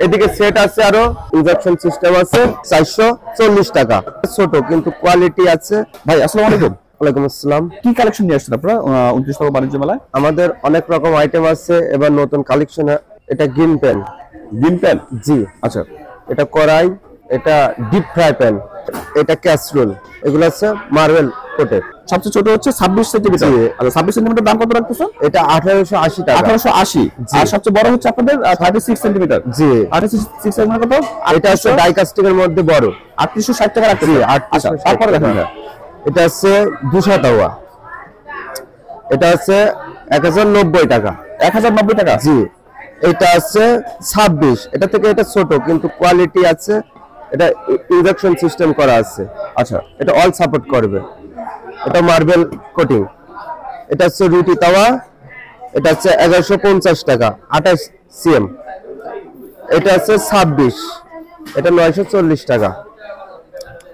এদিকে সেট আছে, আরো ইনজেকশন সিস্টেম আছে 440 টাকা। ছোট কিন্তু কোয়ালিটি আছে। ভাই আসসালামু আলাইকুম। ওয়ালাইকুম আসসালাম। কি কালেকশন নিয়ে আসছেন আপনারা 29তম বাণিজ্য মেলায়? আমাদের অনেক রকম আইটেম আছে এবার নতুন কালেকশন। এটা গ্রিন প্যান। Green pan? জি আচ্ছা। এটা কড়াই, এটা ডিপ ফ্রাই প্যান, এটা ক্যাসরোল, এগুলো আছে মার্বেল কোটেড। সবচেয়ে ছোট হচ্ছে 26 সেন্টিমিটার। আচ্ছা 26 সেন্টিমিটার দাম কত রাখতেছেন? এটা 1880 টাকা। 1880। আর সবচেয়ে বড় হচ্ছে আপনাদের 36 সেন্টিমিটার। জি 36 সেন্টিমিটার কত? এটা হচ্ছে ডাই কাস্টিং এর মধ্যে বড়, 3860 টাকা রাখতেছেন। জি আচ্ছা 3860 তারপরে দেখেন এটা আছে 200 টাকা। এটা আছে 1090 টাকা। 1090 টাকা। জি এটা আছে 26। এটা থেকে এটা ছোট কিন্তু কোয়ালিটি আছে। এটা ইনজেকশন সিস্টেম করা আছে। আচ্ছা এটা অল সাপোর্ট করবে। এটা মার্বেল কোটিং। এটা হচ্ছে রুটি তাওয়া। এটা হচ্ছে 1150 টাকা, 28 সিএম। এটা আছে 26। এটা 940 টাকা।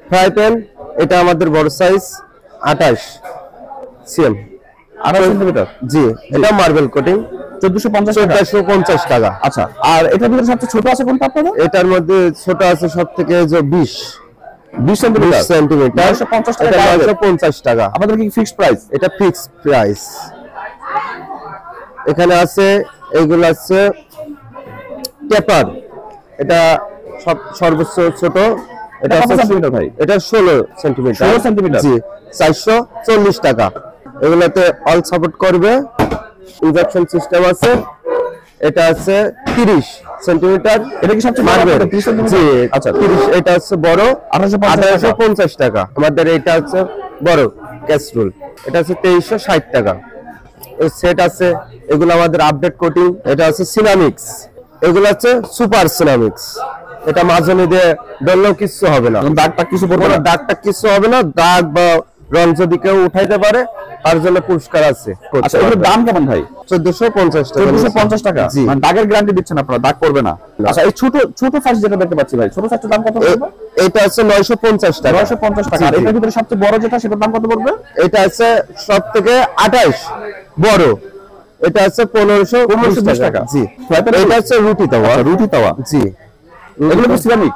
ফ্রাই প্যান, এটা আমাদের বড় সাইজ 28 সিএম, 28 সেন্টিমিটার। জি এটা মার্বেল কোটিং 1450 টাকা। আচ্ছা আর এটার ভিতরে সবচেয়ে ছোট আছে কোনটা আপনাদের? এটার মধ্যে ছোট আছে সব থেকে যে 20 সেন্টিমিটার। 950 টাকা। 950 টাকা। আমাদের কি ফিক্সড প্রাইস? এটা ফিক্সড প্রাইস। এখানে আছে এইগুলো আছে টেপার। এটা সর্বোচ্চ ছোট। এটা কত সেন্টিমিটার ভাই? এটা 16 সেন্টিমিটার। 16 সেন্টিমিটার। জি 440 টাকা। এগুলোতে অল সাপোর্ট করবে, ইনজেকশন সিস্টেম আছে। এটা আছে 30 সেন্টিমিটার। এটা কি সবচেয়ে মার্বেল? 30 সেন্টিমিটার। জি আচ্ছা 30। এটা হচ্ছে বড় 1850 টাকা। আমাদের এটা হচ্ছে বড় ক্যাসরোল, এটা হচ্ছে 2360 টাকা। এই সেট আছে, এগুলো আমাদের আপডেট কোটিং। এটা আছে সিরামিক্স, এগুলো হচ্ছে সুপার সিরামিক্স। এটা মাজনি দিয়ে ধরলেও কিছু হবে না, দাগটা কিছু পড়বে না, দাগটা কিছু হবে না। দাগ বা রং যদি কেউ উঠাইতে পারে তার জন্য পুরস্কার আছে। আচ্ছা এগুলোর দাম কেমন ভাই? 1450 টাকা। 1450 টাকা। জি মানে দাগের গ্যারান্টি দিচ্ছেন আপনারা, দাগ করবে না। আচ্ছা এই ছোট সাইজ যেটা দেখতে পাচ্ছি ভাই, ছোট সাইজটার দাম কত পড়বে? এটা আছে 950 টাকা। 950 টাকা। আর এটার ভিতরে সবচেয়ে বড় যেটা সেটার দাম কত পড়বে? এটা আছে সব থেকে 28 বড়। এটা আছে 1520 টাকা। জি এটা আছে রুটি তাওয়া। রুটি তাওয়া। জি এগুলো কি সিরামিক?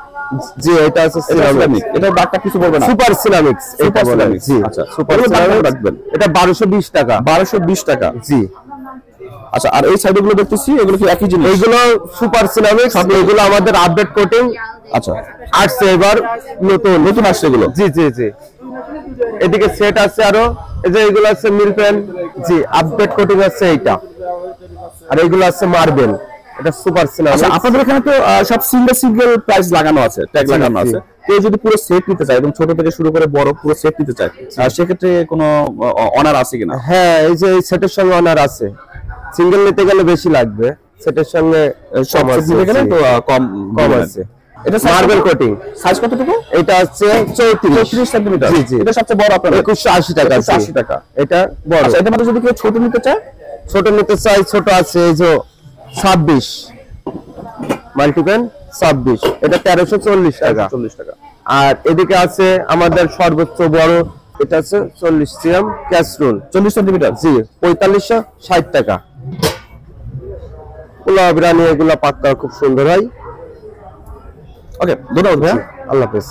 জি এটা আছে সিরামিক। এটা দাগটা কিছু পড়বে না, সুপার সিরামিক্স। এটা বলে জি। আচ্ছা সুপার সিরামিক্স রাখবেন। এটা 1220 টাকা। 1220 টাকা। জি আচ্ছা আর এই সাইড গুলো দেখতেছি এগুলো কি একই জিনিস? এইগুলো সুপার সিরামিক্স, এগুলো আমাদের আপডেট কোটিং। আচ্ছা আসছে এবার নতুন আসছে এগুলো। জি জি জি এদিকে সেট আছে আরো। এই যে এগুলো আছে মিল পেন। জি আপডেট কোটিং আছে এইটা। আর এগুলো আছে মার্বেল, এটা সুপার সিরামিক্স। আচ্ছা আপনাদের এখানে তো সব সিঙ্গেল প্রাইস লাগানো আছে, ট্যাগ লাগানো আছে। কেউ যদি পুরো সেট নিতে চায় এবং ছোট থেকে শুরু করে বড় পুরো সেট নিতে চায় সেক্ষেত্রে কোনো অনার আছে কিনা? হ্যাঁ এই যে এই সেটের সঙ্গে অনার আছে। সিঙ্গেল নিতে গেলে বেশি লাগবে, সেটের সঙ্গে সব সেট নিতে গেলে তো কম আছে। এটা মার্বেল কোটিং। সাইজ কতটুকু? এটা হচ্ছে 34 সেন্টিমিটার। জি জি এটা সবচেয়ে বড় আপনাদের 2180 টাকা। 2180 টাকা। এটা বড়। আচ্ছা এটার মধ্যে যদি কেউ ছোট নিতে চায়? ছোট নিতে চাই, ছোট আছে এই যে 26 মাল্টিপ্যান 26। এটা 1340 টাকা। 40 টাকা। আর এদিকে আছে আমাদের সর্বোচ্চ বড়, এটা আছে 40 সিএম ক্যাসরোল 40 সেন্টিমিটার। জি 4560 টাকা। পোলাও বিরিয়ানি এগুলা পাক্কা খুব সুন্দর হয়। ওকে ধন্যবাদ ভাইয়া, আল্লাহ হাফেজ।